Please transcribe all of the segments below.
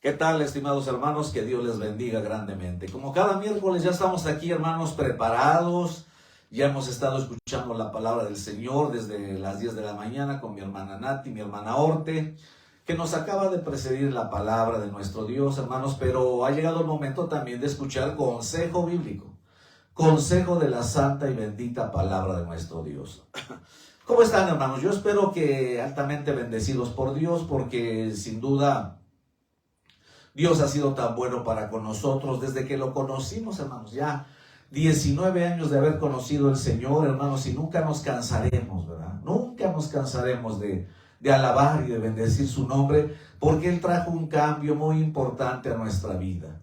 ¿Qué tal, estimados hermanos? Que Dios les bendiga grandemente. Como cada miércoles ya estamos aquí, hermanos, preparados. Ya hemos estado escuchando la palabra del Señor desde las 10 de la mañana con mi hermana Nati, mi hermana Orte, que nos acaba de precedir la palabra de nuestro Dios, hermanos. Pero ha llegado el momento también de escuchar consejo bíblico, consejo de la santa y bendita palabra de nuestro Dios. ¿Cómo están, hermanos? Yo espero que altamente bendecidos por Dios, porque sin duda Dios ha sido tan bueno para con nosotros desde que lo conocimos, hermanos. Ya 19 años de haber conocido al Señor, hermanos, y nunca nos cansaremos, ¿verdad? Nunca nos cansaremos de alabar y de bendecir su nombre, porque Él trajo un cambio muy importante a nuestra vida.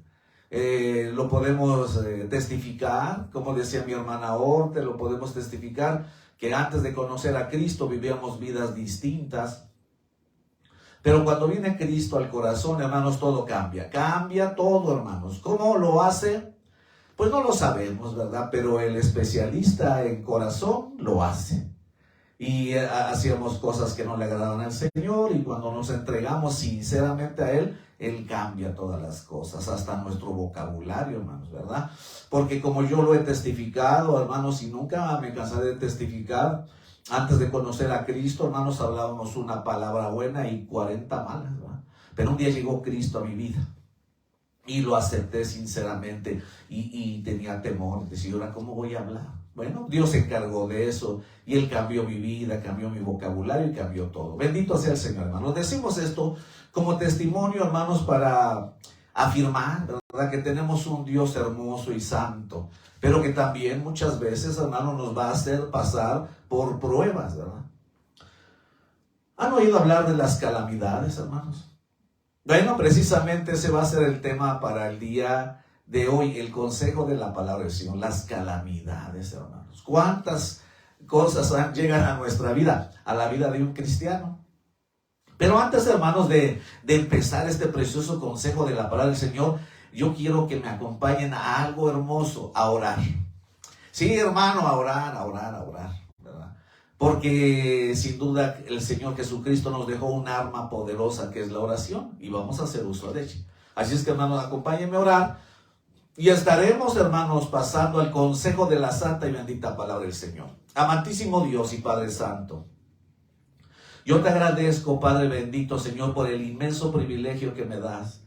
Lo podemos testificar, como decía mi hermana Orte, lo podemos testificar que antes de conocer a Cristo vivíamos vidas distintas. Pero cuando viene Cristo al corazón, hermanos, todo cambia. Cambia todo, hermanos. ¿Cómo lo hace? Pues no lo sabemos, ¿verdad? Pero el especialista en corazón lo hace. Y hacíamos cosas que no le agradaban al Señor, y cuando nos entregamos sinceramente a Él, Él cambia todas las cosas, hasta nuestro vocabulario, hermanos, ¿verdad? Porque como yo lo he testificado, hermanos, y nunca me cansaré de testificar, antes de conocer a Cristo, hermanos, hablábamos una palabra buena y 40 malas, ¿verdad? Pero un día llegó Cristo a mi vida y lo acepté sinceramente y tenía temor. Decía, ¿ahora cómo voy a hablar? Bueno, Dios se encargó de eso y Él cambió mi vida, cambió mi vocabulario y cambió todo. Bendito sea el Señor, hermanos. Decimos esto como testimonio, hermanos, para afirmar, ¿verdad?, que tenemos un Dios hermoso y santo, pero que también muchas veces, hermanos, nos va a hacer pasar por pruebas, ¿verdad? ¿Han oído hablar de las calamidades, hermanos? Bueno, precisamente ese va a ser el tema para el día de hoy, el consejo de la palabra del Señor, las calamidades, hermanos. ¿Cuántas cosas llegan a nuestra vida, a la vida de un cristiano? Pero antes, hermanos, de empezar este precioso consejo de la palabra del Señor, yo quiero que me acompañen a algo hermoso, a orar. Sí, hermano, a orar, ¿verdad? Porque sin duda el Señor Jesucristo nos dejó un arma poderosa que es la oración, y vamos a hacer uso de ella. Así es que, hermanos, acompáñenme a orar y estaremos, hermanos, pasando al consejo de la santa y bendita palabra del Señor. Amantísimo Dios y Padre Santo, yo te agradezco, Padre bendito, Señor, por el inmenso privilegio que me das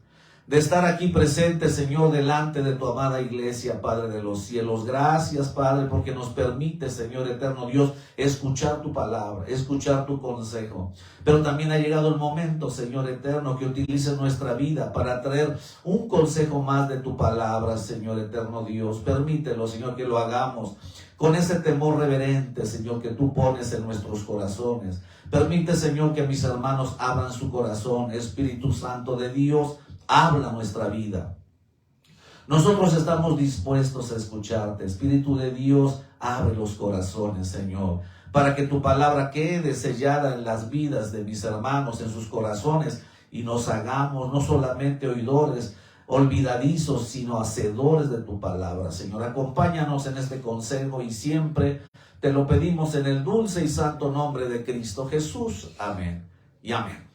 de estar aquí presente, Señor, delante de tu amada iglesia, Padre de los cielos. Gracias, Padre, porque nos permite, Señor eterno Dios, escuchar tu palabra, escuchar tu consejo. Pero también ha llegado el momento, Señor eterno, que utilices nuestra vida para traer un consejo más de tu palabra, Señor eterno Dios. Permítelo, Señor, que lo hagamos con ese temor reverente, Señor, que tú pones en nuestros corazones. Permite, Señor, que mis hermanos abran su corazón. Espíritu Santo de Dios, habla nuestra vida. Nosotros estamos dispuestos a escucharte. Espíritu de Dios, abre los corazones, Señor, para que tu palabra quede sellada en las vidas de mis hermanos, en sus corazones, y nos hagamos no solamente oidores olvidadizos, sino hacedores de tu palabra. Señor, acompáñanos en este consejo y siempre te lo pedimos en el dulce y santo nombre de Cristo Jesús. Amén y amén.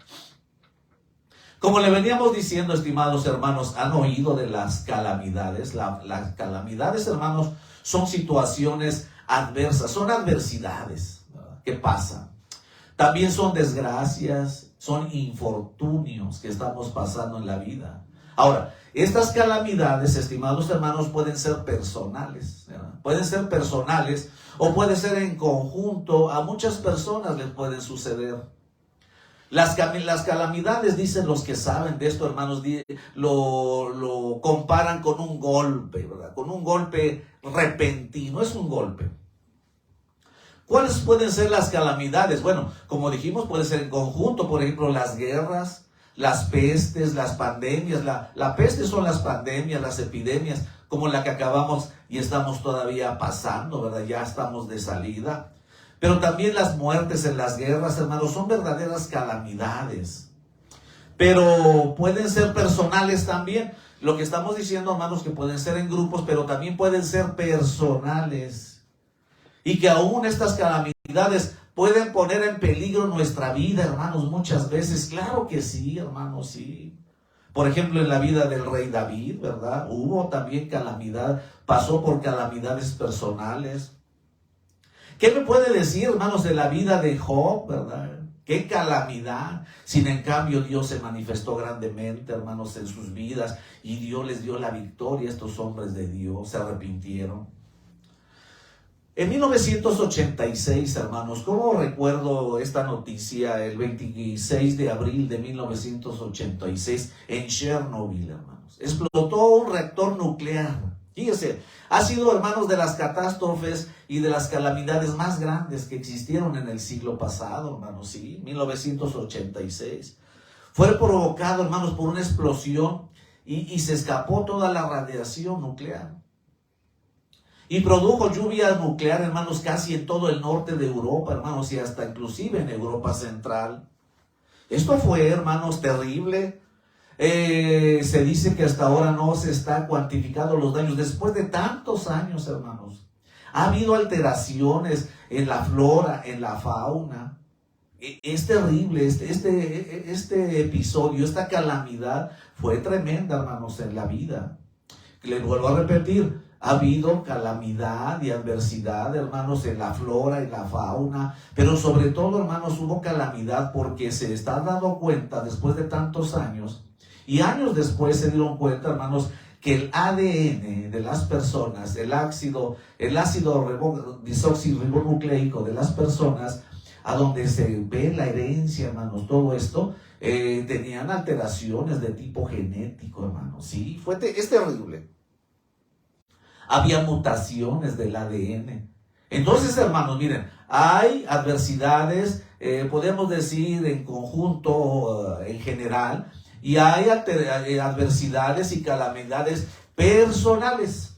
Como le veníamos diciendo, estimados hermanos, ¿han oído de las calamidades? Las calamidades, hermanos, son situaciones adversas, son adversidades, ¿verdad?, que pasan. También son desgracias, son infortunios que estamos pasando en la vida. Ahora, estas calamidades, estimados hermanos, pueden ser personales, ¿verdad? Pueden ser personales o puede ser en conjunto. A muchas personas les pueden suceder. Las calamidades, dicen los que saben de esto, hermanos, lo comparan con un golpe, ¿verdad? Con un golpe repentino, es un golpe. ¿Cuáles pueden ser las calamidades? Bueno, como dijimos, puede ser en conjunto, por ejemplo, las guerras, las pestes, las pandemias. La peste son las pandemias, las epidemias, como la que acabamos y estamos todavía pasando, ¿verdad? Ya estamos de salida. Pero también las muertes en las guerras, hermanos, son verdaderas calamidades. Pero pueden ser personales también. Lo que estamos diciendo, hermanos, que pueden ser en grupos, pero también pueden ser personales. Y que aún estas calamidades pueden poner en peligro nuestra vida, hermanos, muchas veces. Claro que sí, hermanos, sí. Por ejemplo, en la vida del rey David, ¿verdad? Hubo también calamidad, pasó por calamidades personales. ¿Qué me puede decir, hermanos, de la vida de Job, verdad? ¡Qué calamidad! Sin en cambio, Dios se manifestó grandemente, hermanos, en sus vidas, y Dios les dio la victoria. Estos hombres de Dios se arrepintieron. En 1986, hermanos, ¿cómo recuerdo esta noticia? El 26 de abril de 1986 en Chernobyl, hermanos. Explotó un reactor nuclear. Fíjense, ha sido, hermanos, de las catástrofes y de las calamidades más grandes que existieron en el siglo pasado, hermanos, sí, 1986. Fue provocado, hermanos, por una explosión y se escapó toda la radiación nuclear. Y produjo lluvia nuclear, hermanos, casi en todo el norte de Europa, hermanos, y hasta inclusive en Europa Central. Esto fue, hermanos, terrible. Se dice que hasta ahora no se está cuantificando los daños. Después de tantos años, hermanos, ha habido alteraciones en la flora, en la fauna. Es terrible, este episodio, esta calamidad fue tremenda, hermanos, en la vida. Les vuelvo a repetir, ha habido calamidad y adversidad, hermanos, en la flora, en la fauna, pero sobre todo, hermanos, hubo calamidad porque se está dando cuenta después de tantos años, y años después se dieron cuenta, hermanos, que el ADN de las personas, el ácido desoxirribonucleico de las personas, a donde se ve la herencia, hermanos, todo esto, tenían alteraciones de tipo genético, hermanos, sí, es terrible. Había mutaciones del ADN. Entonces, hermanos, miren, hay adversidades, podemos decir en conjunto, en general, y hay adversidades y calamidades personales.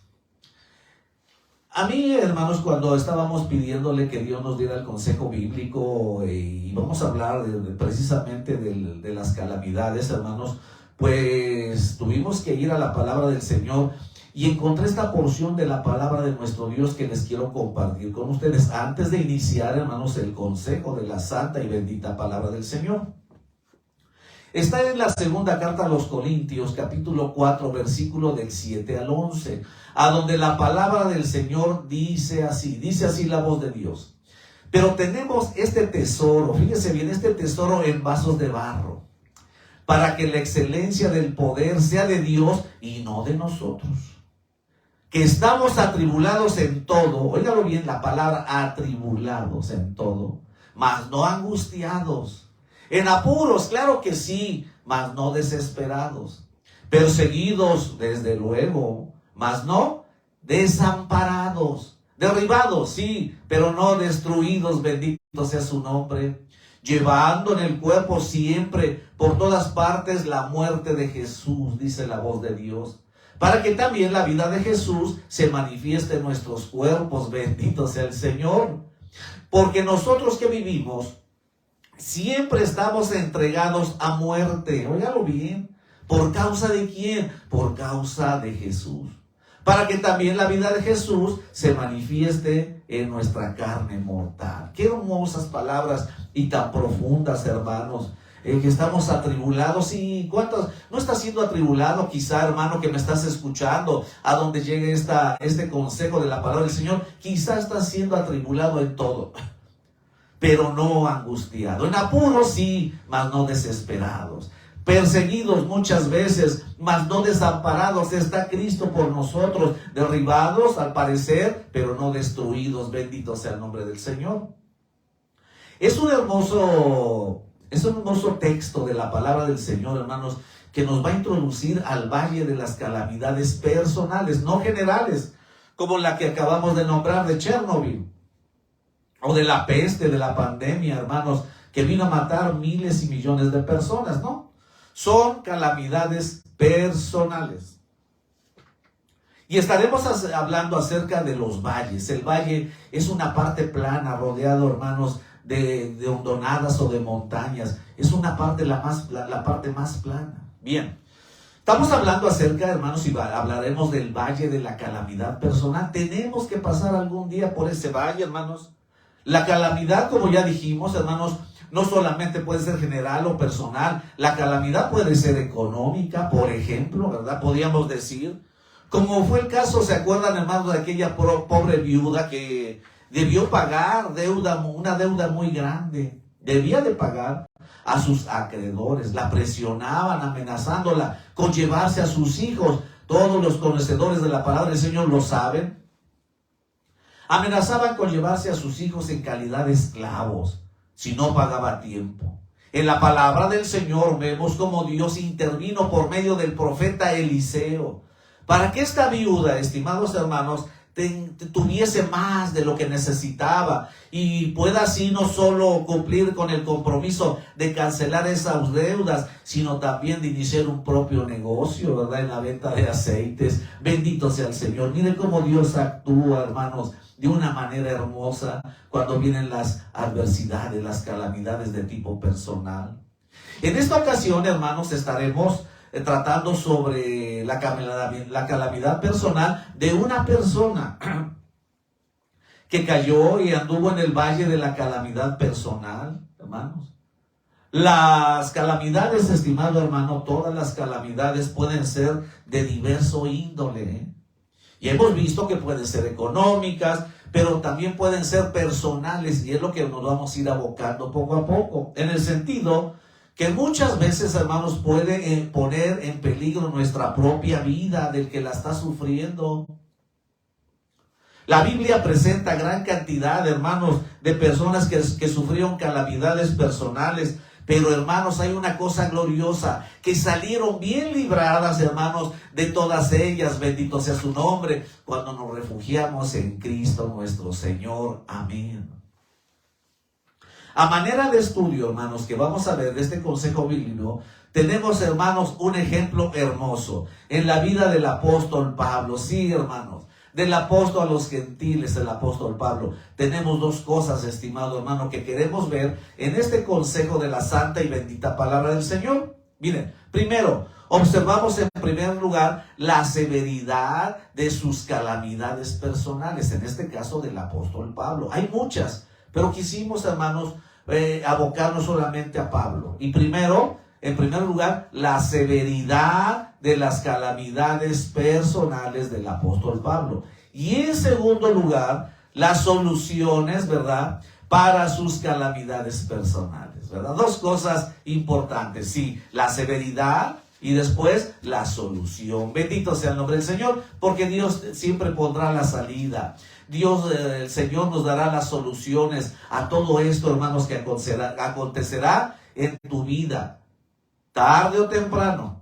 A mí, hermanos, cuando estábamos pidiéndole que Dios nos diera el consejo bíblico, y vamos a hablar precisamente de las calamidades, hermanos, pues tuvimos que ir a la palabra del Señor. Y encontré esta porción de la palabra de nuestro Dios que les quiero compartir con ustedes antes de iniciar, hermanos, el consejo de la santa y bendita palabra del Señor. Está en la segunda carta a los Corintios, capítulo 4, versículo del 7 al 11, a donde la palabra del Señor dice así la voz de Dios. Pero tenemos este tesoro, fíjese bien, este tesoro en vasos de barro, para que la excelencia del poder sea de Dios y no de nosotros. Que estamos atribulados en todo, óigalo bien la palabra, atribulados en todo, mas no angustiados, en apuros, claro que sí, mas no desesperados, perseguidos desde luego, mas no desamparados, derribados, sí, pero no destruidos, bendito sea su nombre, llevando en el cuerpo siempre, por todas partes, la muerte de Jesús, dice la voz de Dios, para que también la vida de Jesús se manifieste en nuestros cuerpos, bendito sea el Señor. Porque nosotros que vivimos, siempre estamos entregados a muerte, óigalo bien, ¿por causa de quién? Por causa de Jesús. Para que también la vida de Jesús se manifieste en nuestra carne mortal. Qué hermosas palabras y tan profundas, hermanos. Que estamos atribulados. ¿Y cuántos no estás siendo atribulado? Quizá, hermano, que me estás escuchando, a donde llegue este consejo de la palabra del Señor, quizá estás siendo atribulado en todo, pero no angustiado. En apuros sí, mas no desesperados. Perseguidos muchas veces, mas no desamparados. Está Cristo por nosotros. Derribados al parecer, pero no destruidos. Bendito sea el nombre del Señor. Es un hermoso texto de la palabra del Señor, hermanos, que nos va a introducir al valle de las calamidades personales, no generales, como la que acabamos de nombrar de Chernobyl, o de la peste, de la pandemia, hermanos, que vino a matar miles y millones de personas, ¿no? Son calamidades personales. Y estaremos hablando acerca de los valles. El valle es una parte plana, rodeado, hermanos, de hondonadas o de montañas. Es una parte, la parte más plana. Bien, estamos hablando acerca, hermanos, y hablaremos del valle de la calamidad personal. Tenemos que pasar algún día por ese valle, hermanos. La calamidad, como ya dijimos, hermanos, no solamente puede ser general o personal, la calamidad puede ser económica, por ejemplo, ¿verdad? Podríamos decir, como fue el caso, ¿se acuerdan, hermanos, de aquella pobre viuda que debió pagar una deuda muy grande? Debía de pagar a sus acreedores, la presionaban amenazándola con llevarse a sus hijos. Todos los conocedores de la palabra del Señor lo saben. Amenazaban con llevarse a sus hijos en calidad de esclavos si no pagaba a tiempo. En la palabra del Señor vemos cómo Dios intervino por medio del profeta Eliseo para que esta viuda, estimados hermanos, tuviese más de lo que necesitaba y pueda así no solo cumplir con el compromiso de cancelar esas deudas, sino también de iniciar un propio negocio, ¿verdad? En la venta de aceites. Bendito sea el Señor. Miren cómo Dios actúa, hermanos, de una manera hermosa cuando vienen las adversidades, las calamidades de tipo personal. En esta ocasión, hermanos, estaremos tratando sobre la calamidad personal de una persona que cayó y anduvo en el valle de la calamidad personal, hermanos. Las calamidades, estimado hermano, todas las calamidades pueden ser de diverso índole, ¿eh? Y hemos visto que pueden ser económicas, pero también pueden ser personales, y es lo que nos vamos a ir abocando poco a poco, en el sentido que muchas veces, hermanos, puede poner en peligro nuestra propia vida del que la está sufriendo. La Biblia presenta gran cantidad, hermanos, de personas que sufrieron calamidades personales. Pero, hermanos, hay una cosa gloriosa, que salieron bien libradas, hermanos, de todas ellas. Bendito sea su nombre, cuando nos refugiamos en Cristo nuestro Señor. Amén. A manera de estudio, hermanos, que vamos a ver de este consejo bíblico, tenemos, hermanos, un ejemplo hermoso en la vida del apóstol Pablo. Sí, hermanos, del apóstol a los gentiles, el apóstol Pablo. Tenemos dos cosas, estimado hermano, que queremos ver en este consejo de la santa y bendita palabra del Señor. Miren, primero, observamos en primer lugar la severidad de sus calamidades personales, en este caso del apóstol Pablo. Hay muchas, pero quisimos, hermanos, abocarnos solamente a Pablo. Y primero, en primer lugar, la severidad de las calamidades personales del apóstol Pablo. Y en segundo lugar, las soluciones, ¿verdad?, para sus calamidades personales, ¿verdad? Dos cosas importantes, sí, la severidad y después la solución. Bendito sea el nombre del Señor, porque Dios siempre pondrá la salida. Dios, el Señor, nos dará las soluciones a todo esto, hermanos, que acontecerá en tu vida, tarde o temprano.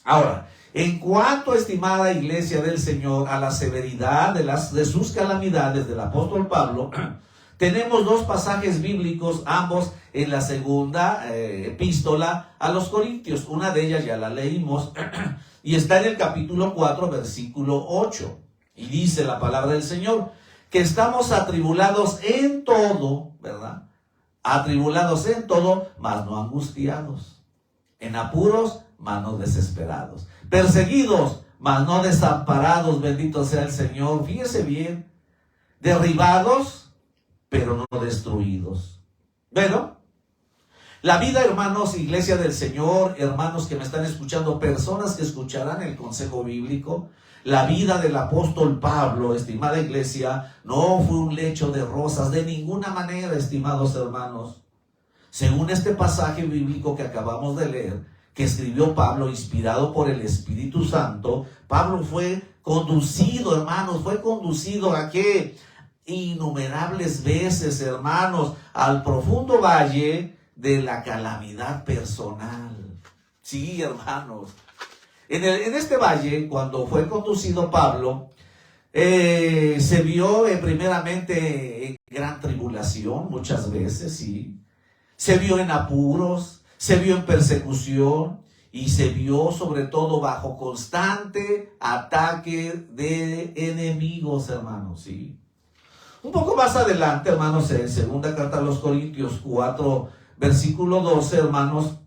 Ahora, en cuanto, estimada iglesia del Señor, a la severidad de sus calamidades del apóstol Pablo, tenemos dos pasajes bíblicos, ambos en la segunda epístola a los Corintios. Una de ellas ya la leímos y está en el capítulo 4, versículo 8. Y dice la palabra del Señor que estamos atribulados en todo, ¿verdad? Atribulados en todo, mas no angustiados. En apuros, mas no desesperados. Perseguidos, mas no desamparados. Bendito sea el Señor. Fíjese bien. Derribados, pero no destruidos. Bueno, la vida, hermanos, iglesia del Señor, hermanos que me están escuchando, personas que escucharán el consejo bíblico, la vida del apóstol Pablo, estimada iglesia, no fue un lecho de rosas de ninguna manera, estimados hermanos. Según este pasaje bíblico que acabamos de leer, que escribió Pablo, inspirado por el Espíritu Santo, Pablo fue conducido, hermanos, fue conducido a qué innumerables veces, hermanos, al profundo valle de la calamidad personal. Sí, hermanos. En este valle, cuando fue conducido Pablo, se vio primeramente en gran tribulación, muchas veces, sí. Se vio en apuros, se vio en persecución y se vio sobre todo bajo constante ataque de enemigos, hermanos, sí. Un poco más adelante, hermanos, en segunda carta a los Corintios 4, versículo 12, hermanos,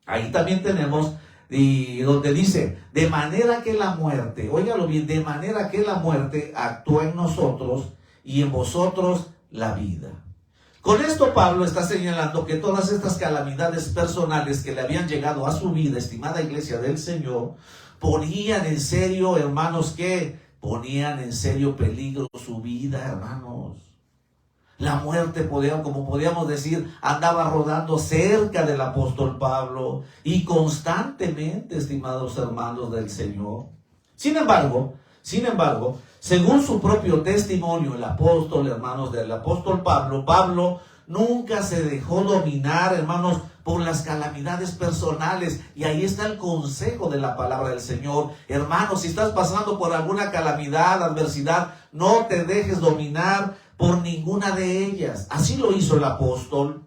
ahí también tenemos, y donde dice, de manera que la muerte, óigalo bien, de manera que la muerte actúa en nosotros y en vosotros la vida. Con esto Pablo está señalando que todas estas calamidades personales que le habían llegado a su vida, estimada iglesia del Señor, ponían en serio, hermanos, ¿qué? Ponían en serio peligro su vida, hermanos. La muerte, como podíamos decir, andaba rodando cerca del apóstol Pablo y constantemente, estimados hermanos del Señor. Sin embargo, según su propio testimonio, el apóstol, hermanos, del apóstol Pablo nunca se dejó dominar, hermanos, por las calamidades personales. Y ahí está el consejo de la palabra del Señor. Hermanos, si estás pasando por alguna calamidad, adversidad, no te dejes dominar por ninguna de ellas. Así lo hizo el apóstol.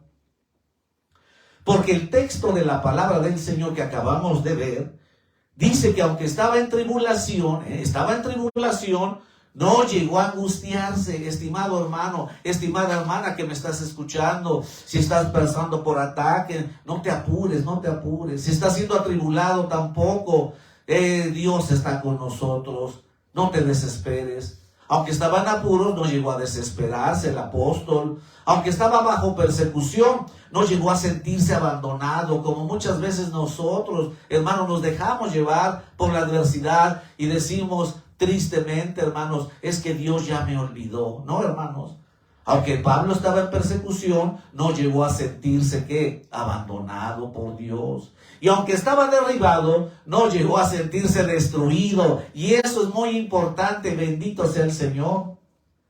Porque el texto de la palabra del Señor que acabamos de ver, dice que aunque estaba en tribulación, no llegó a angustiarse. Estimado hermano, estimada hermana que me estás escuchando, si estás pasando por ataque, no te apures. Si estás siendo atribulado, tampoco. Dios está con nosotros. No te desesperes. Aunque estaba en apuros, no llegó a desesperarse el apóstol. Aunque estaba bajo persecución, no llegó a sentirse abandonado, como muchas veces nosotros, hermanos, nos dejamos llevar por la adversidad y decimos tristemente, hermanos, es que Dios ya me olvidó. No, hermanos. Aunque Pablo estaba en persecución, no llegó a sentirse, ¿qué? Abandonado por Dios. Y aunque estaba derribado, no llegó a sentirse destruido. Y eso es muy importante, bendito sea el Señor.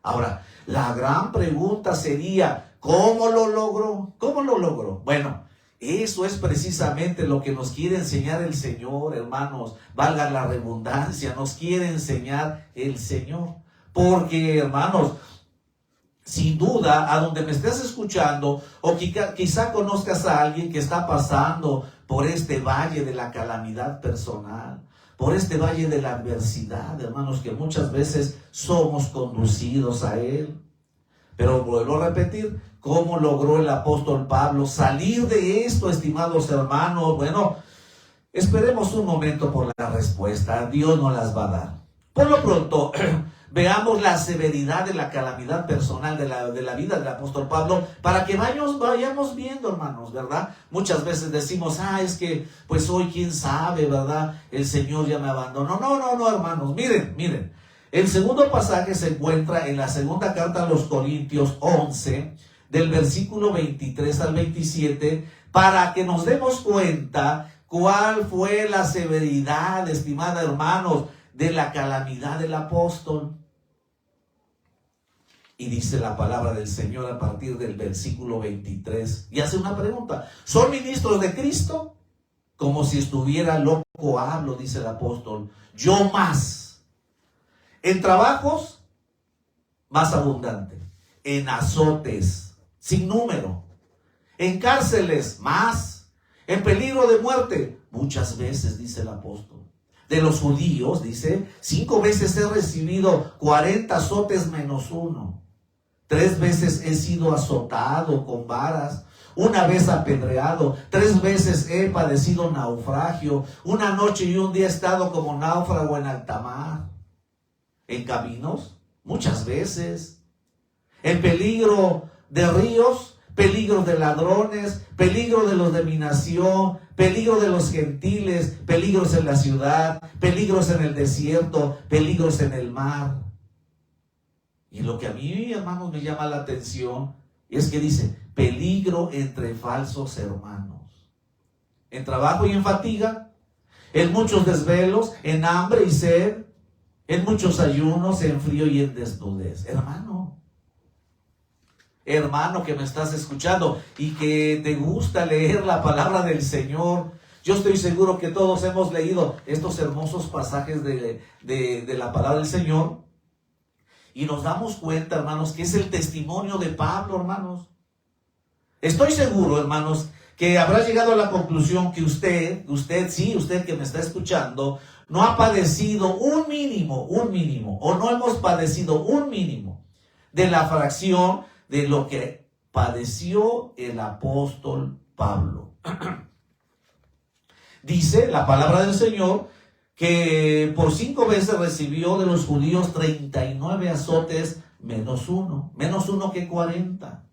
Ahora, la gran pregunta sería, ¿cómo lo logró? ¿Cómo lo logró? Bueno, eso es precisamente lo que nos quiere enseñar el Señor, hermanos. Valga la redundancia, nos quiere enseñar el Señor. Porque, hermanos, sin duda, a donde me estés escuchando, o quizá conozcas a alguien que está pasando por este valle de la calamidad personal, por este valle de la adversidad, hermanos, que muchas veces somos conducidos a él. Pero vuelvo a repetir, ¿cómo logró el apóstol Pablo salir de esto, estimados hermanos? Bueno, esperemos un momento por la respuesta. Dios nos las va a dar. Por lo pronto, veamos la severidad de la calamidad personal de la vida del apóstol Pablo, para que vayamos viendo, hermanos, ¿verdad? Muchas veces decimos, es que pues hoy quién sabe, ¿verdad? El Señor ya me abandonó. No, hermanos, miren. El segundo pasaje se encuentra en la segunda carta a los Corintios 11, del versículo 23 al 27, para que nos demos cuenta cuál fue la severidad, estimada hermanos, de la calamidad del apóstol. Y dice la palabra del Señor a partir del versículo 23, y hace una pregunta: ¿son ministros de Cristo? Como si estuviera loco hablo, dice el apóstol. Yo más. En trabajos, más abundante. En azotes, sin número. En cárceles, más. En peligro de muerte, muchas veces, dice el apóstol. De los judíos, dice, 5 veces he recibido 40 azotes menos 1. 3 veces he sido azotado con varas. 1 vez apedreado. 3 veces he padecido naufragio. 1 noche y 1 día he estado como náufrago en alta mar. En caminos, muchas veces. En peligro de ríos, peligro de ladrones, peligro de los de mi nación, peligro de los gentiles, peligros en la ciudad, peligros en el desierto, peligros en el mar. Y lo que a mí, hermanos, me llama la atención es que dice, peligro entre falsos hermanos. En trabajo y en fatiga, en muchos desvelos, en hambre y sed, en muchos ayunos, en frío y en desnudez. Hermano que me estás escuchando y que te gusta leer la palabra del Señor, yo estoy seguro que todos hemos leído estos hermosos pasajes de la palabra del Señor y nos damos cuenta, hermanos, que es el testimonio de Pablo, hermanos. Estoy seguro, hermanos, que habrá llegado a la conclusión que usted que me está escuchando, no ha padecido un mínimo, o no hemos padecido un mínimo de la fracción de lo que padeció el apóstol Pablo. Dice la palabra del Señor que por 5 veces recibió de los judíos 39 azotes menos 1 que 40.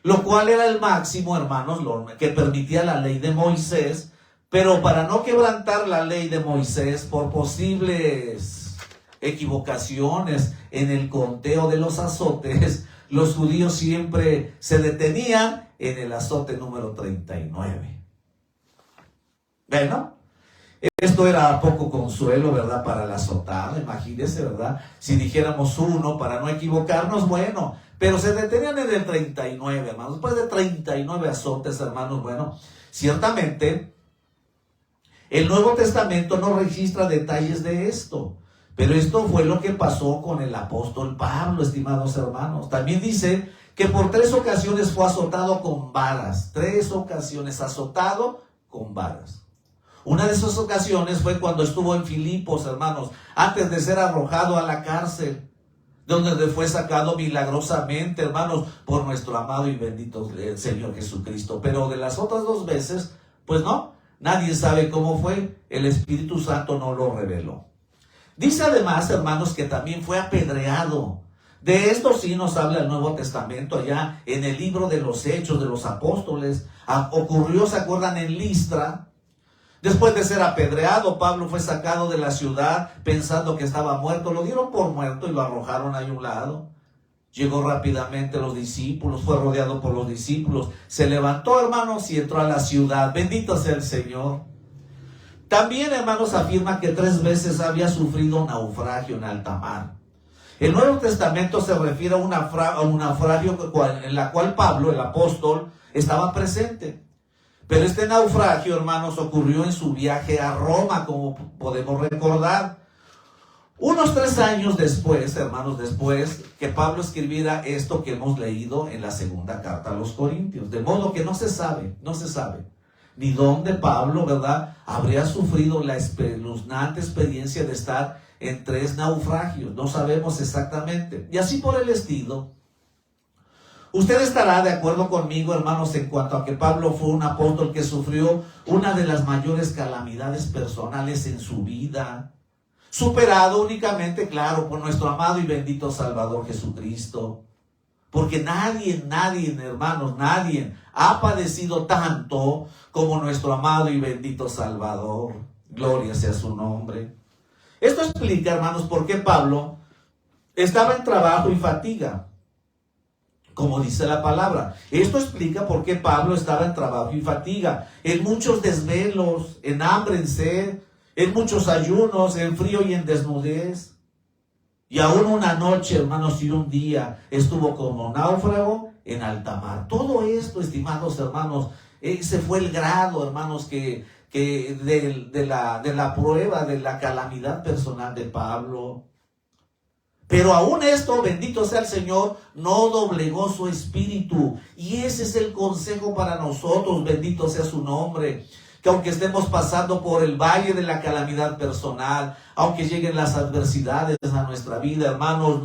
lo cual era el máximo, hermanos, lo que permitía la ley de Moisés, pero para no quebrantar la ley de Moisés por posibles equivocaciones en el conteo de los azotes, los judíos siempre se detenían en el azote número 39. Bueno, esto era poco consuelo, ¿verdad? Para el azotado, imagínense, ¿verdad? Si dijéramos 1 para no equivocarnos, bueno, pero se detenían en el 39, hermanos. Después de 39 azotes, hermanos, bueno, ciertamente el Nuevo Testamento no registra detalles de esto, pero esto fue lo que pasó con el apóstol Pablo, estimados hermanos. También dice que por 3 ocasiones fue azotado con varas. 3 ocasiones azotado con varas. Una de esas ocasiones fue cuando estuvo en Filipos, hermanos, antes de ser arrojado a la cárcel, donde fue sacado milagrosamente, hermanos, por nuestro amado y bendito Señor Jesucristo. Pero de las otras 2 veces, pues no, nadie sabe cómo fue, el Espíritu Santo no lo reveló. Dice además, hermanos, que también fue apedreado. De esto sí nos habla el Nuevo Testamento, allá en el libro de los Hechos de los Apóstoles. Ocurrió, ¿se acuerdan? En Listra. Después de ser apedreado, Pablo fue sacado de la ciudad pensando que estaba muerto. Lo dieron por muerto y lo arrojaron ahí a un lado. Llegó rápidamente los discípulos, fue rodeado por los discípulos. Se levantó, hermanos, y entró a la ciudad. Bendito sea el Señor. También, hermanos, afirma que 3 veces había sufrido un naufragio en alta mar. El Nuevo Testamento se refiere a un naufragio en la cual Pablo, el apóstol, estaba presente. Pero este naufragio, hermanos, ocurrió en su viaje a Roma, como podemos recordar. Unos 3 años después, hermanos, después que Pablo escribiera esto que hemos leído en la segunda carta a los Corintios. De modo que no se sabe ni dónde Pablo, ¿verdad?, habría sufrido la espeluznante experiencia de estar en 3 naufragios. No sabemos exactamente. Y así por el estilo. Usted estará de acuerdo conmigo, hermanos, en cuanto a que Pablo fue un apóstol que sufrió una de las mayores calamidades personales en su vida, superado únicamente, claro, por nuestro amado y bendito Salvador Jesucristo. Porque nadie, hermanos, nadie ha padecido tanto como nuestro amado y bendito Salvador. Gloria sea su nombre. Esto explica, hermanos, por qué Pablo estaba en trabajo y fatiga, como dice la palabra. Esto explica por qué Pablo estaba en trabajo y fatiga, en muchos desvelos, en hambre, en sed, en muchos ayunos, en frío y en desnudez. Y aún una noche, hermanos, y un día estuvo como náufrago en alta mar. Todo esto, estimados hermanos, ese fue el grado, hermanos, que de la prueba, de la calamidad personal de Pablo. Pero aún esto, bendito sea el Señor, no doblegó su espíritu. Y ese es el consejo para nosotros, bendito sea su nombre. Que aunque estemos pasando por el valle de la calamidad personal, aunque lleguen las adversidades a nuestra vida, hermanos,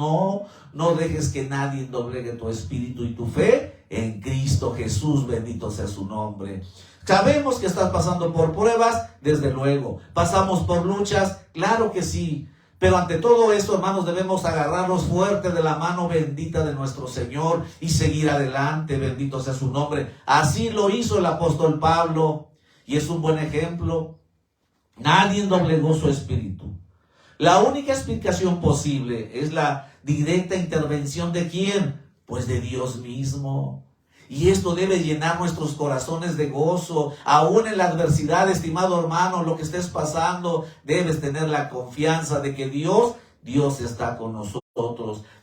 no dejes que nadie doblegue tu espíritu y tu fe en Cristo Jesús, bendito sea su nombre. Sabemos que estás pasando por pruebas, desde luego. Pasamos por luchas, claro que sí. Pero ante todo esto, hermanos, debemos agarrarnos fuerte de la mano bendita de nuestro Señor y seguir adelante, bendito sea su nombre. Así lo hizo el apóstol Pablo. Y es un buen ejemplo. Nadie doblegó su espíritu. La única explicación posible es la directa intervención ¿de quién? Pues de Dios mismo. Y esto debe llenar nuestros corazones de gozo. Aún en la adversidad, estimado hermano, lo que estés pasando, debes tener la confianza de que Dios está con nosotros.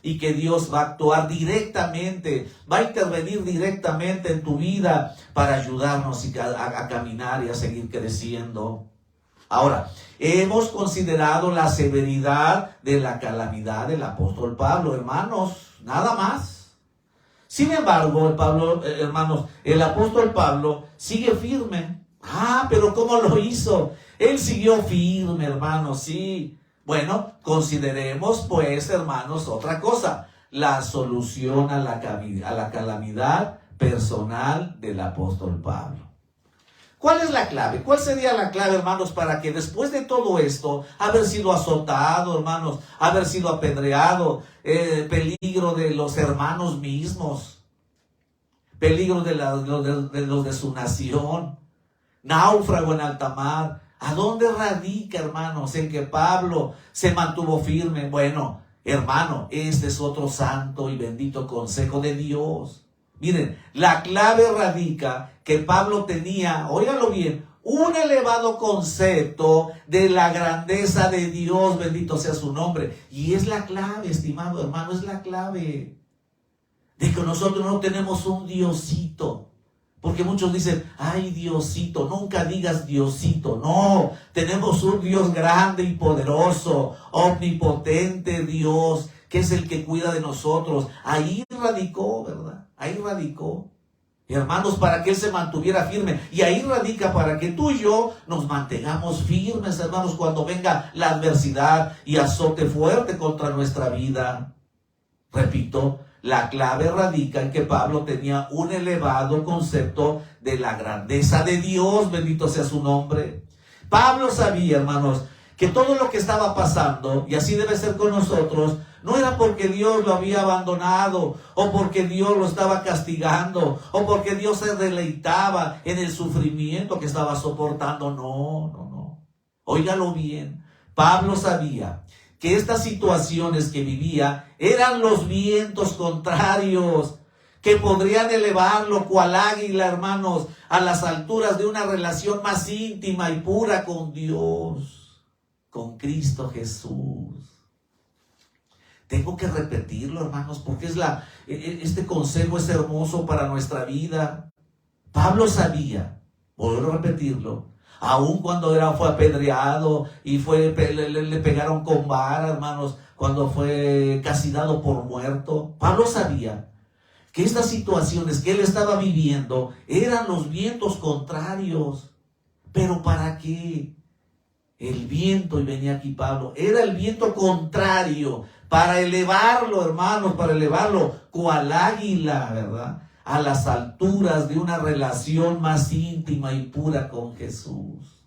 Y que Dios va a actuar directamente, va a intervenir directamente en tu vida para ayudarnos a caminar y a seguir creciendo. Ahora, hemos considerado la severidad de la calamidad del apóstol Pablo, hermanos, nada más. Sin embargo, hermanos, el apóstol Pablo sigue firme. Pero ¿cómo lo hizo? Él siguió firme, hermanos, sí. Bueno, consideremos pues, hermanos, otra cosa, la solución a la calamidad personal del apóstol Pablo. ¿Cuál es la clave? ¿Cuál sería la clave, hermanos, para que después de todo esto, haber sido azotado, hermanos, haber sido apedreado, peligro de los hermanos mismos, peligro de los de su nación, náufrago en alta mar. ¿A dónde radica, hermanos, en que Pablo se mantuvo firme? Bueno, hermano, este es otro santo y bendito consejo de Dios. Miren, la clave radica que Pablo tenía, óiganlo bien, un elevado concepto de la grandeza de Dios, bendito sea su nombre. Y es la clave, estimado hermano, es la clave de que nosotros no tenemos un Diosito. Porque muchos dicen, ay Diosito, nunca digas Diosito. No, tenemos un Dios grande y poderoso, omnipotente Dios, que es el que cuida de nosotros. Ahí radicó, ¿verdad? Ahí radicó. Hermanos, para que Él se mantuviera firme. Y ahí radica para que tú y yo nos mantengamos firmes, hermanos, cuando venga la adversidad y azote fuerte contra nuestra vida. Repito, la clave radica en que Pablo tenía un elevado concepto de la grandeza de Dios, bendito sea su nombre. Pablo sabía, hermanos, que todo lo que estaba pasando, y así debe ser con nosotros, no era porque Dios lo había abandonado, o porque Dios lo estaba castigando, o porque Dios se deleitaba en el sufrimiento que estaba soportando. No. Óigalo bien. Pablo sabía que estas situaciones que vivía eran los vientos contrarios que podrían elevarlo cual águila, hermanos, a las alturas de una relación más íntima y pura con Dios, con Cristo Jesús. Tengo que repetirlo, hermanos, porque este consejo es hermoso para nuestra vida. Pablo sabía, vuelvo a repetirlo, aun cuando fue apedreado y le pegaron con vara, hermanos, cuando fue casi dado por muerto. Pablo sabía que estas situaciones que él estaba viviendo eran los vientos contrarios. ¿Pero para qué? El viento, y venía aquí Pablo, era el viento contrario para elevarlo, hermanos, para elevarlo cual águila, ¿verdad?, a las alturas de una relación más íntima y pura con Jesús.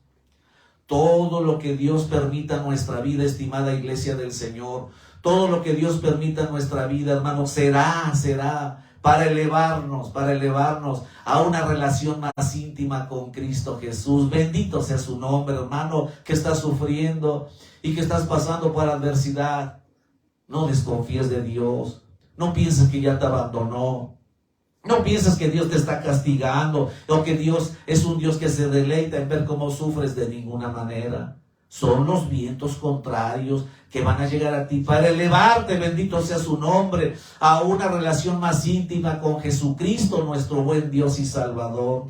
Todo lo que Dios permita en nuestra vida, estimada iglesia del Señor, todo lo que Dios permita en nuestra vida, hermanos, será para elevarnos a una relación más íntima con Cristo Jesús. Bendito sea su nombre, hermano, que estás sufriendo y que estás pasando por adversidad. No desconfíes de Dios. No pienses que ya te abandonó. No pienses que Dios te está castigando o que Dios es un Dios que se deleita en ver cómo sufres. De ninguna manera. Son los vientos contrarios que van a llegar a ti para elevarte, bendito sea su nombre, a una relación más íntima con Jesucristo, nuestro buen Dios y Salvador.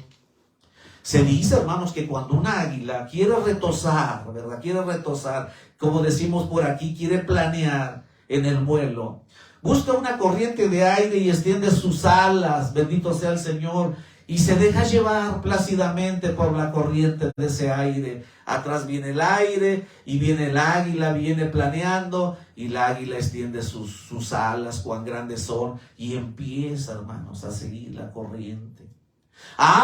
Se dice, hermanos, que cuando una águila quiere retozar, ¿verdad? Quiere retozar, como decimos por aquí, quiere planear en el vuelo, busca una corriente de aire y extiende sus alas, bendito sea el Señor, y se deja llevar plácidamente por la corriente de ese aire. Atrás viene el aire y viene el águila, viene planeando, y la águila extiende sus alas, cuán grandes son, y empieza, hermanos, a seguir la corriente.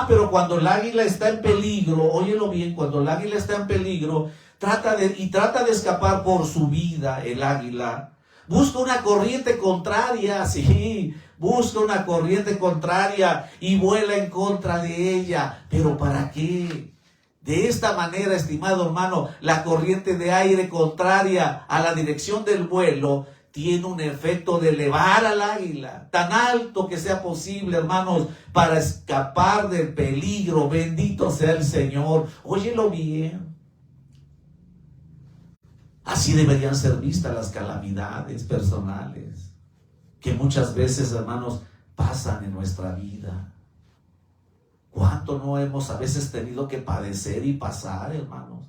Pero cuando el águila está en peligro, óyelo bien, cuando el águila está en peligro, trata de escapar por su vida, el águila busca una corriente contraria, sí, busca una corriente contraria y vuela en contra de ella. ¿Pero para qué? De esta manera, estimado hermano, la corriente de aire contraria a la dirección del vuelo tiene un efecto de elevar al águila tan alto que sea posible, hermanos, para escapar del peligro. Bendito sea el Señor. Óyelo bien. Así deberían ser vistas las calamidades personales que muchas veces, hermanos, pasan en nuestra vida. ¿Cuánto no hemos a veces tenido que padecer y pasar, hermanos?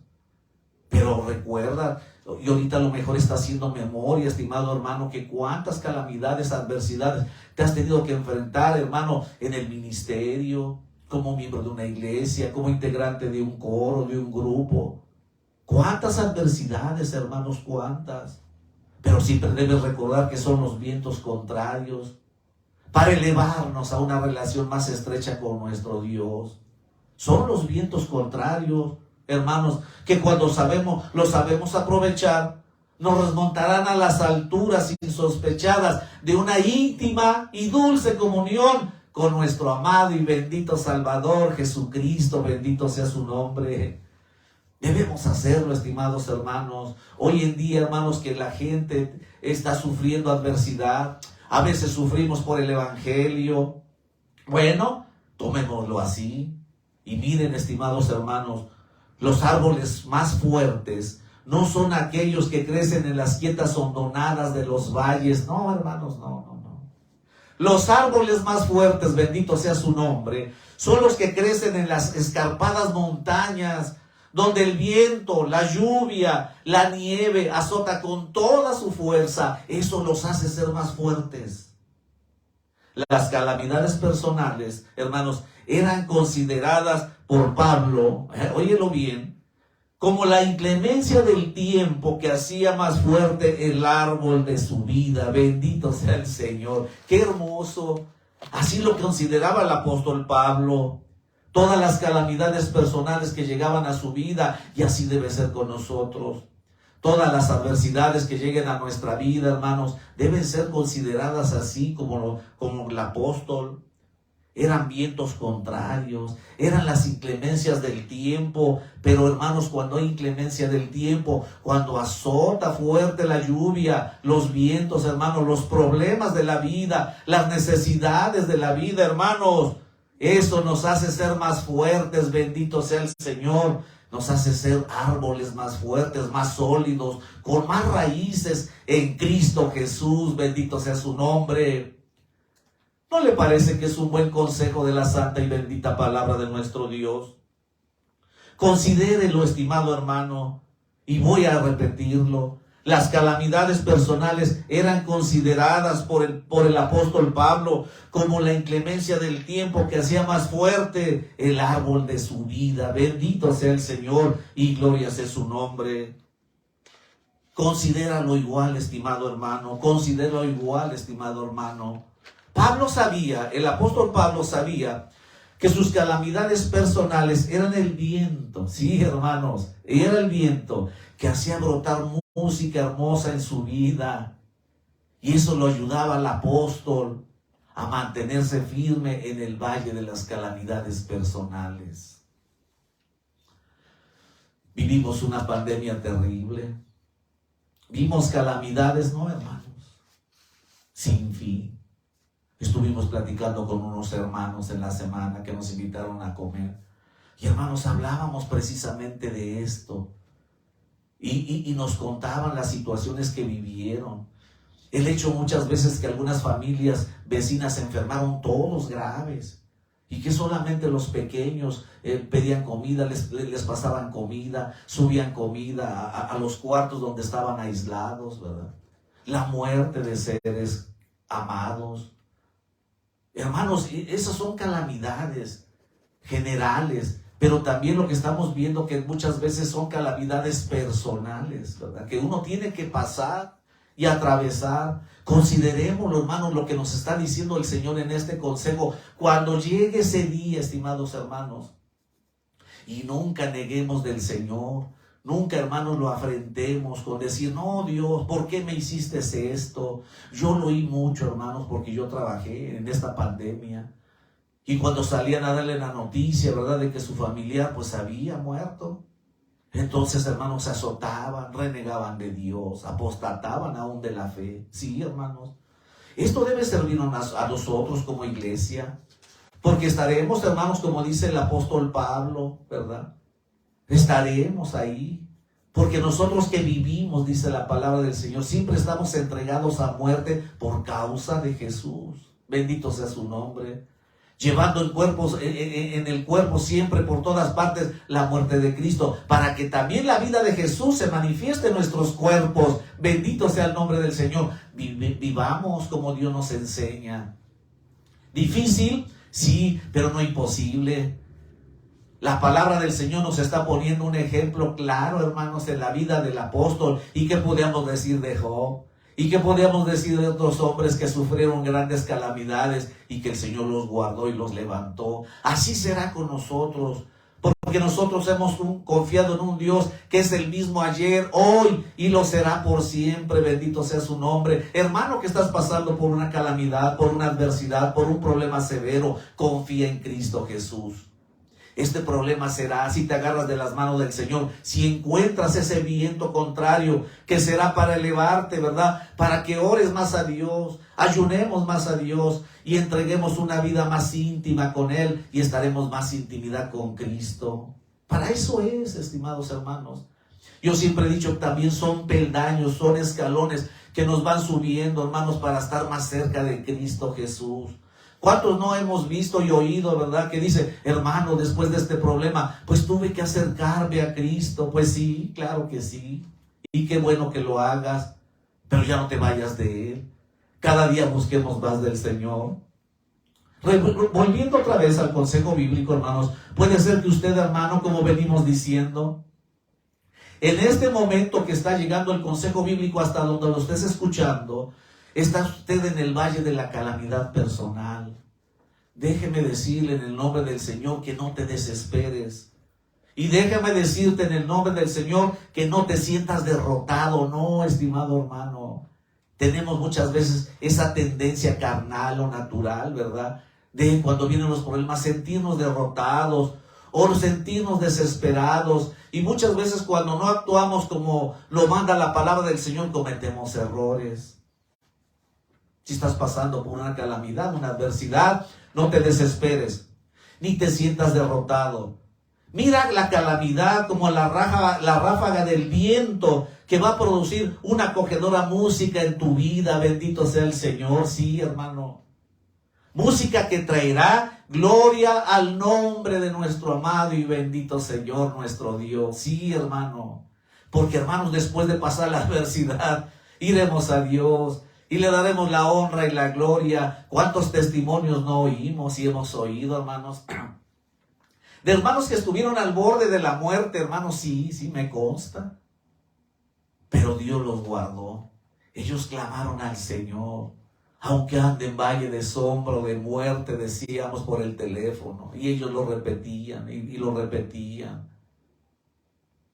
Pero recuerda, y ahorita a lo mejor está haciendo memoria, estimado hermano, que cuántas calamidades, adversidades te has tenido que enfrentar, hermano, en el ministerio, como miembro de una iglesia, como integrante de un coro, de un grupo. ¿Cuántas adversidades, hermanos? ¿Cuántas? Pero siempre debes recordar que son los vientos contrarios para elevarnos a una relación más estrecha con nuestro Dios. Son los vientos contrarios, hermanos, que cuando lo sabemos aprovechar, nos remontarán a las alturas insospechadas de una íntima y dulce comunión con nuestro amado y bendito Salvador Jesucristo, bendito sea su nombre. Debemos hacerlo, estimados hermanos. Hoy en día, hermanos, que la gente está sufriendo adversidad, a veces sufrimos por el Evangelio. Bueno, tomémoslo así. Y miren, estimados hermanos, los árboles más fuertes no son aquellos que crecen en las quietas hondonadas de los valles. No, hermanos, no. Los árboles más fuertes, bendito sea su nombre, son los que crecen en las escarpadas montañas, donde el viento, la lluvia, la nieve azota con toda su fuerza. Eso los hace ser más fuertes. Las calamidades personales, hermanos, eran consideradas por Pablo, óyelo bien, como la inclemencia del tiempo que hacía más fuerte el árbol de su vida. Bendito sea el Señor. ¡Qué hermoso! Así lo consideraba el apóstol Pablo. Todas las calamidades personales que llegaban a su vida, y así debe ser con nosotros. Todas las adversidades que lleguen a nuestra vida, hermanos, deben ser consideradas así como el apóstol. Eran vientos contrarios, eran las inclemencias del tiempo. Pero hermanos, cuando hay inclemencia del tiempo, cuando azota fuerte la lluvia, los vientos, hermanos, los problemas de la vida, las necesidades de la vida, hermanos, eso nos hace ser más fuertes, bendito sea el Señor. Nos hace ser árboles más fuertes, más sólidos, con más raíces en Cristo Jesús, bendito sea su nombre. ¿No le parece que es un buen consejo de la santa y bendita palabra de nuestro Dios? Considérelo, estimado hermano, y voy a repetirlo. Las calamidades personales eran consideradas por el apóstol Pablo como la inclemencia del tiempo que hacía más fuerte el árbol de su vida. Bendito sea el Señor y gloria sea su nombre. Considéralo igual, estimado hermano. Considéralo igual, estimado hermano. El apóstol Pablo sabía que sus calamidades personales eran el viento. Sí, hermanos, era el viento que hacía brotar música hermosa en su vida. Y eso lo ayudaba al apóstol a mantenerse firme en el valle de las calamidades personales. Vivimos una pandemia terrible. Vimos calamidades, ¿no, hermanos? Sin fin. Estuvimos platicando con unos hermanos en la semana que nos invitaron a comer. Y hermanos, hablábamos precisamente de esto. Y nos contaban las situaciones que vivieron. El hecho muchas veces que algunas familias vecinas se enfermaron todos graves. Y que solamente los pequeños pedían comida, les pasaban comida, subían comida a los cuartos donde estaban aislados, ¿verdad? La muerte de seres amados. Hermanos, esas son calamidades generales, pero también lo que estamos viendo que muchas veces son calamidades personales, ¿verdad? Que uno tiene que pasar y atravesar. Considerémoslo, hermanos, lo que nos está diciendo el Señor en este consejo. Cuando llegue ese día, estimados hermanos, y nunca neguemos del Señor. Nunca, hermanos, lo afrentemos con decir, no, Dios, ¿por qué me hiciste esto? Yo lo oí mucho, hermanos, porque yo trabajé en esta pandemia. Y cuando salían a darle la noticia, ¿verdad?, de que su familiar pues había muerto. Entonces, hermanos, se azotaban, renegaban de Dios, apostataban aún de la fe. Sí, hermanos. Esto debe servirnos a nosotros como iglesia. Porque estaremos, hermanos, como dice el apóstol Pablo, ¿verdad? Estaremos ahí, porque nosotros que vivimos, dice la palabra del Señor, siempre estamos entregados a muerte por causa de Jesús. Bendito sea su nombre. Llevando en el cuerpo siempre por todas partes la muerte de Cristo, para que también la vida de Jesús se manifieste en nuestros cuerpos. Bendito sea el nombre del Señor. Vivamos como Dios nos enseña. Difícil, sí, pero no imposible. La palabra del Señor nos está poniendo un ejemplo claro, hermanos, en la vida del apóstol. ¿Y qué podíamos decir de Job? ¿Y qué podíamos decir de otros hombres que sufrieron grandes calamidades y que el Señor los guardó y los levantó? Así será con nosotros. porque nosotros hemos confiado en un Dios que es el mismo ayer, hoy y lo será por siempre. Bendito sea su nombre. Hermano, que estás pasando por una calamidad, por una adversidad, por un problema severo, confía en Cristo Jesús. Este problema será si te agarras de las manos del Señor, si encuentras ese viento contrario que será para elevarte, ¿verdad? Para que ores más a Dios, ayunemos más a Dios y entreguemos una vida más íntima con Él y estaremos más intimidad con Cristo. Para eso es, estimados hermanos. Yo siempre he dicho que también son peldaños, son escalones que nos van subiendo, hermanos, para estar más cerca de Cristo Jesús. ¿Cuántos no hemos visto y oído, verdad? Que dice, hermano, después de este problema, pues tuve que acercarme a Cristo. Pues sí, claro que sí. Y qué bueno que lo hagas, pero ya no te vayas de Él. Cada día busquemos más del Señor. Volviendo otra vez al consejo bíblico, hermanos, puede ser que usted, hermano, como venimos diciendo, en este momento que está llegando el consejo bíblico hasta donde lo estés escuchando, está usted en el valle de la calamidad personal. Déjeme decirle en el nombre del Señor que no te desesperes. Y déjame decirte en el nombre del Señor que no te sientas derrotado. No, estimado hermano. Tenemos muchas veces esa tendencia carnal o natural, ¿verdad? De cuando vienen los problemas sentirnos derrotados o sentirnos desesperados. Y muchas veces cuando no actuamos como lo manda la palabra del Señor, cometemos errores. Si estás pasando por una calamidad, una adversidad, no te desesperes, ni te sientas derrotado. Mira la calamidad como la ráfaga del viento que va a producir una acogedora música en tu vida. Bendito sea el Señor, sí, hermano. Música que traerá gloria al nombre de nuestro amado y bendito Señor, nuestro Dios. Sí, hermano. Porque, hermanos, después de pasar la adversidad, iremos a Dios y le daremos la honra y la gloria. ¿Cuántos testimonios no oímos y hemos oído, hermanos? De hermanos que estuvieron al borde de la muerte, hermanos, sí, me consta. Pero Dios los guardó. Ellos clamaron al Señor. Aunque ande en valle de sombra o de muerte, decíamos por el teléfono. Y ellos lo repetían y lo repetían.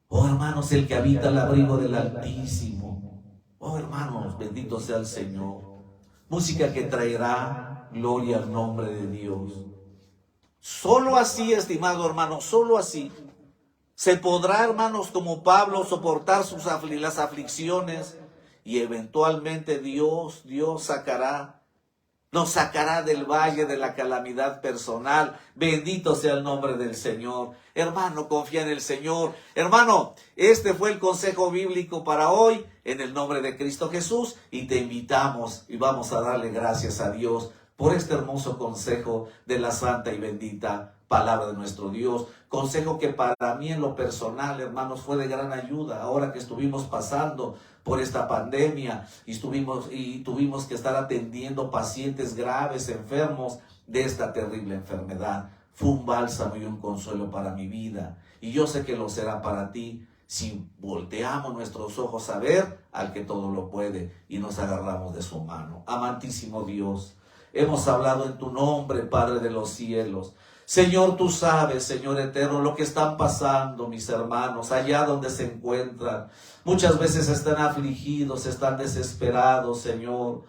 Oh, hermanos, el que habita al abrigo del Altísimo. Oh, hermanos, bendito sea el Señor. Música que traerá gloria al nombre de Dios. Solo así, estimado hermano, solo así se podrá, hermanos, como Pablo, soportar las aflicciones y eventualmente Dios nos sacará del valle de la calamidad personal. Bendito sea el nombre del Señor. Hermano, confía en el Señor. Hermano, este fue el consejo bíblico para hoy en el nombre de Cristo Jesús y te invitamos y vamos a darle gracias a Dios por este hermoso consejo de la santa y bendita palabra de nuestro Dios. Consejo que para mí en lo personal, hermanos, fue de gran ayuda ahora que estuvimos pasando por esta pandemia y tuvimos que estar atendiendo pacientes graves, enfermos de esta terrible enfermedad. Fue un bálsamo y un consuelo para mi vida y yo sé que lo será para ti si volteamos nuestros ojos a ver al que todo lo puede y nos agarramos de su mano. Amantísimo Dios, hemos hablado en tu nombre, Padre de los cielos. Señor, tú sabes, Señor eterno, lo que están pasando mis hermanos allá donde se encuentran. Muchas veces están afligidos, están desesperados, Señor.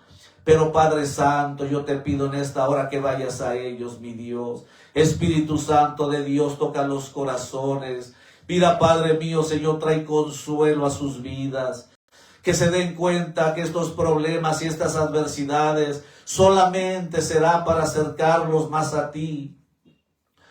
Pero Padre Santo, yo te pido en esta hora que vayas a ellos, mi Dios. Espíritu Santo de Dios, toca los corazones. Mira, Padre mío, Señor, trae consuelo a sus vidas. Que se den cuenta que estos problemas y estas adversidades solamente será para acercarlos más a ti.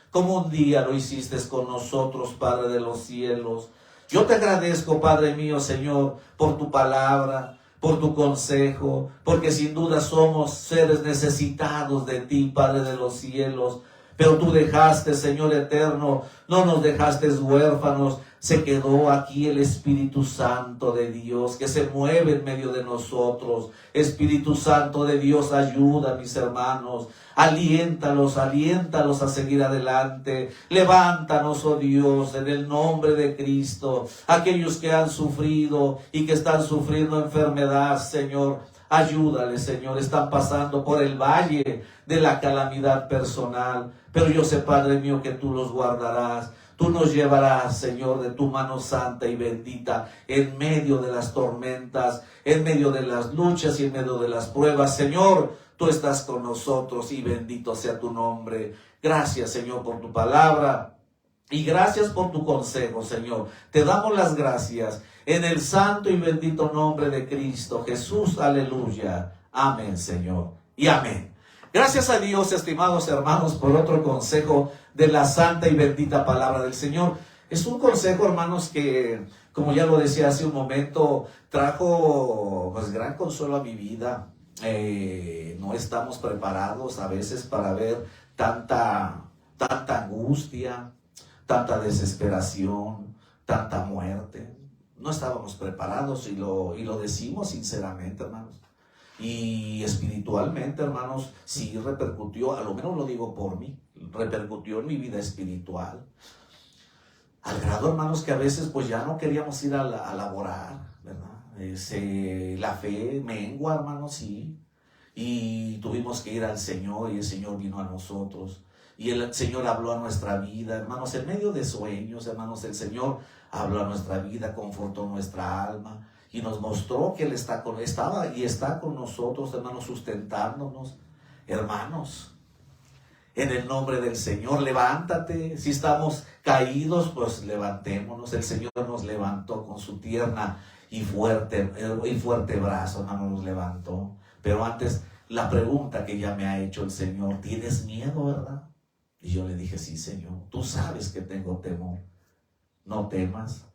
Como un día lo hiciste con nosotros, Padre de los cielos. Yo te agradezco, Padre mío, Señor, por tu palabra, por tu consejo, porque sin duda somos seres necesitados de ti, Padre de los cielos. Pero tú dejaste, Señor eterno, no nos dejaste huérfanos. Se quedó aquí el Espíritu Santo de Dios que se mueve en medio de nosotros. Espíritu Santo de Dios, ayuda a mis hermanos. Aliéntalos a seguir adelante. Levántanos, oh Dios, en el nombre de Cristo. Aquellos que han sufrido y que están sufriendo enfermedad, Señor, ayúdales, Señor. Están pasando por el valle de la calamidad personal. Pero yo sé, Padre mío, que tú los guardarás. Tú nos llevarás, Señor, de tu mano santa y bendita en medio de las tormentas, en medio de las luchas y en medio de las pruebas. Señor, tú estás con nosotros y bendito sea tu nombre. Gracias, Señor, por tu palabra y gracias por tu consejo, Señor. Te damos las gracias en el santo y bendito nombre de Cristo Jesús. Aleluya. Amén, Señor. Y amén. Gracias a Dios, estimados hermanos, por otro consejo de la santa y bendita palabra del Señor. Es un consejo, hermanos, que, como ya lo decía hace un momento, trajo pues gran consuelo a mi vida. No estamos preparados a veces para ver tanta angustia, tanta desesperación, tanta muerte. No estábamos preparados y lo decimos sinceramente, hermanos. Y espiritualmente, hermanos, sí repercutió, a lo menos lo digo por mí, repercutió en mi vida espiritual. Al grado, hermanos, que a veces pues ya no queríamos ir a laborar, ¿verdad? La fe mengua, hermanos, sí. Y tuvimos que ir al Señor y el Señor vino a nosotros. Y el Señor habló a nuestra vida, hermanos, en medio de sueños, hermanos, el Señor habló a nuestra vida, confortó nuestra alma. Y nos mostró que Él estaba y está con nosotros, hermanos, sustentándonos. Hermanos, en el nombre del Señor, levántate. Si estamos caídos, pues levantémonos. El Señor nos levantó con su tierna y fuerte brazo, hermano, nos levantó. Pero antes, la pregunta que ya me ha hecho el Señor: ¿tienes miedo, verdad? Y yo le dije: sí, Señor, tú sabes que tengo temor. No temas.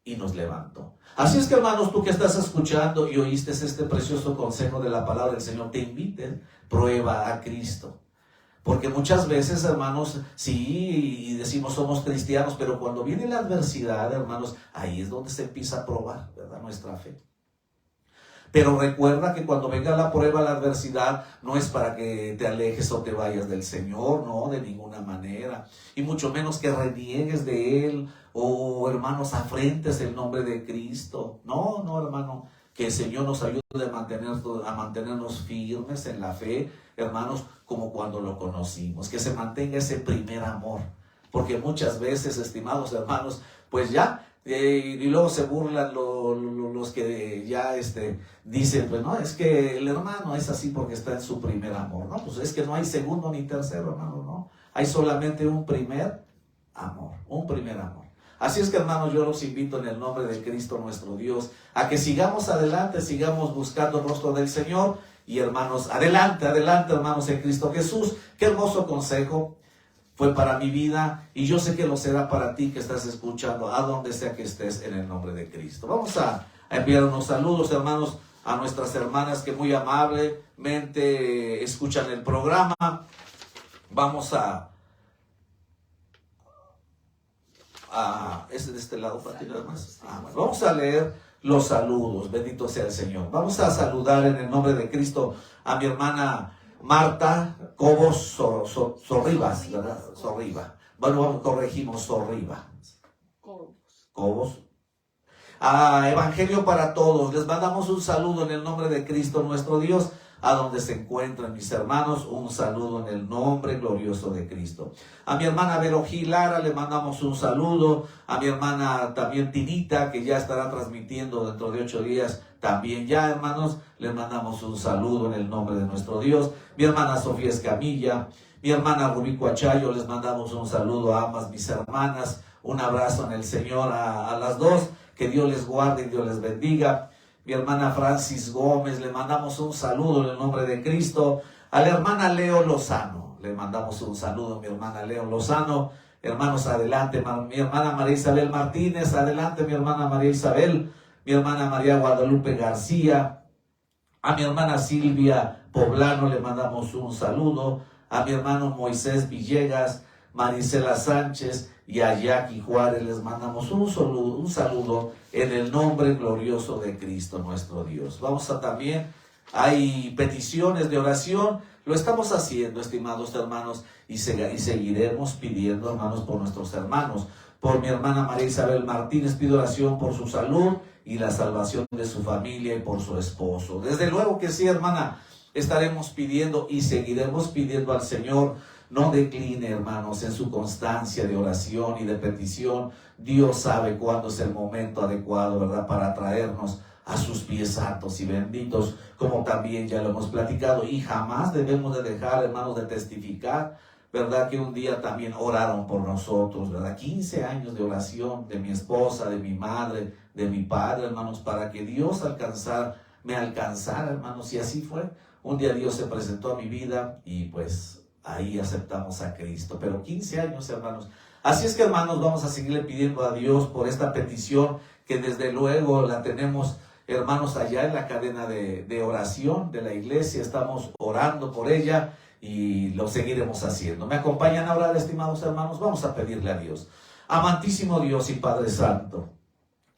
Y nos levantó. Así es que, hermanos, tú que estás escuchando y oíste este precioso consejo de la palabra del Señor, te inviten, prueba a Cristo. Porque muchas veces, hermanos, sí, decimos somos cristianos, pero cuando viene la adversidad, hermanos, ahí es donde se empieza a probar, ¿verdad?, nuestra fe. Pero recuerda que cuando venga la prueba, la adversidad, no es para que te alejes o te vayas del Señor, no, de ninguna manera. Y mucho menos que reniegues de Él o, hermanos, afrentes el nombre de Cristo. No, hermano, que el Señor nos ayude a mantenernos firmes en la fe, hermanos, como cuando lo conocimos. Que se mantenga ese primer amor. Porque muchas veces, estimados hermanos, pues ya... y luego se burlan los que ya dicen, pues no, es que el hermano es así porque está en su primer amor. No, pues es que no hay segundo ni tercero, hermano, no. Hay solamente un primer amor, un primer amor. Así es que, hermanos, yo los invito en el nombre de Cristo nuestro Dios a que sigamos adelante, sigamos buscando el rostro del Señor. Y, hermanos, adelante, hermanos, en Cristo Jesús. Qué hermoso consejo fue para mi vida, y yo sé que lo será para ti que estás escuchando, a donde sea que estés, en el nombre de Cristo. Vamos a enviar unos saludos, hermanos, a nuestras hermanas que muy amablemente escuchan el programa. Vamos ¿es de este lado para ti nada más? Bueno, vamos a leer los saludos. Bendito sea el Señor. Vamos a saludar en el nombre de Cristo a mi hermana Marta Cobos Sorribas, ¿verdad? Sorriba. Bueno, corregimos, Sorriba. Cobos. Evangelio para todos. Les mandamos un saludo en el nombre de Cristo nuestro Dios. A donde se encuentran mis hermanos, un saludo en el nombre glorioso de Cristo. A mi hermana Vero Gilara le mandamos un saludo. A mi hermana también Tinita, que ya estará transmitiendo dentro de 8 días. También ya, hermanos, le mandamos un saludo en el nombre de nuestro Dios. Mi hermana Sofía Escamilla, mi hermana Rubí Cuachayo, les mandamos un saludo a ambas mis hermanas. Un abrazo en el Señor a las dos. Que Dios les guarde y Dios les bendiga. Mi hermana Francis Gómez, le mandamos un saludo en el nombre de Cristo. A la hermana Leo Lozano, le mandamos un saludo a mi hermana Leo Lozano. Hermanos, adelante. Mi hermana María Isabel Martínez, adelante mi hermana María Isabel. Mi hermana María Guadalupe García. A mi hermana Silvia Poblano le mandamos un saludo. A mi hermano Moisés Villegas, Marisela Sánchez y a Jackie Juárez les mandamos un saludo en el nombre glorioso de Cristo nuestro Dios. Vamos a también, hay peticiones de oración, lo estamos haciendo, estimados hermanos, y seguiremos pidiendo, hermanos, por nuestros hermanos. Por mi hermana María Isabel Martínez pido oración por su salud y la salvación de su familia y por su esposo. Desde luego que sí, hermana, estaremos pidiendo y seguiremos pidiendo al Señor no decline, hermanos, en su constancia de oración y de petición. Dios sabe cuándo es el momento adecuado, ¿verdad?, para traernos a sus pies santos y benditos, como también ya lo hemos platicado. Y jamás debemos de dejar, hermanos, de testificar, ¿verdad?, que un día también oraron por nosotros, ¿verdad? 15 años de oración de mi esposa, de mi madre, de mi padre, hermanos, para que Dios me alcanzara, hermanos, y así fue. Un día Dios se presentó a mi vida y pues ahí aceptamos a Cristo. Pero 15 años, hermanos. Así es que, hermanos, vamos a seguirle pidiendo a Dios por esta petición, que desde luego la tenemos, hermanos, allá en la cadena de oración de la iglesia. Estamos orando por ella y lo seguiremos haciendo. ¿Me acompañan a orar, estimados hermanos? Vamos a pedirle a Dios. Amantísimo Dios y Padre Santo,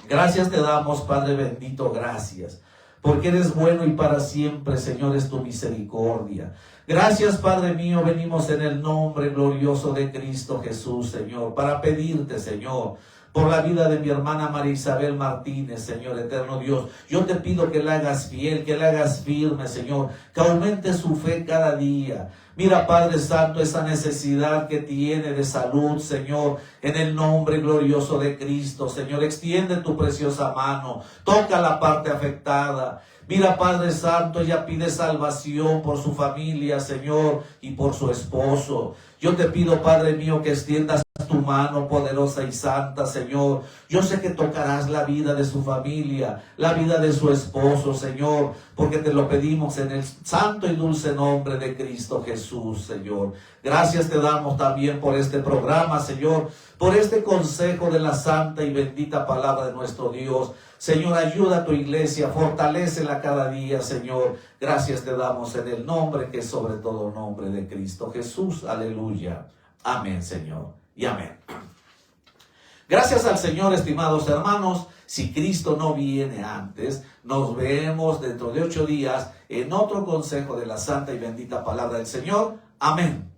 gracias te damos, Padre bendito, gracias, porque eres bueno y para siempre, Señor, es tu misericordia. Gracias, Padre mío, venimos en el nombre glorioso de Cristo Jesús, Señor, para pedirte, Señor, por la vida de mi hermana María Isabel Martínez, Señor eterno Dios. Yo te pido que la hagas fiel, que la hagas firme, Señor, que aumente su fe cada día. Mira, Padre Santo, esa necesidad que tiene de salud, Señor, en el nombre glorioso de Cristo, Señor. Extiende tu preciosa mano, toca la parte afectada. Mira, Padre Santo, ella pide salvación por su familia, Señor, y por su esposo. Yo te pido, Padre mío, que extiendas tu mano poderosa y santa, Señor. Yo sé que tocarás la vida de su familia, la vida de su esposo, Señor, porque te lo pedimos en el santo y dulce nombre de Cristo Jesús, Señor. Gracias te damos también por este programa, Señor, por este consejo de la santa y bendita palabra de nuestro Dios. Señor, ayuda a tu iglesia, fortalécela cada día, Señor. Gracias te damos en el nombre que es sobre todo nombre de Cristo Jesús. Aleluya. Amén, Señor. Y amén. Gracias al Señor, estimados hermanos. Si Cristo no viene antes, nos vemos dentro de 8 días en otro consejo de la santa y bendita palabra del Señor. Amén.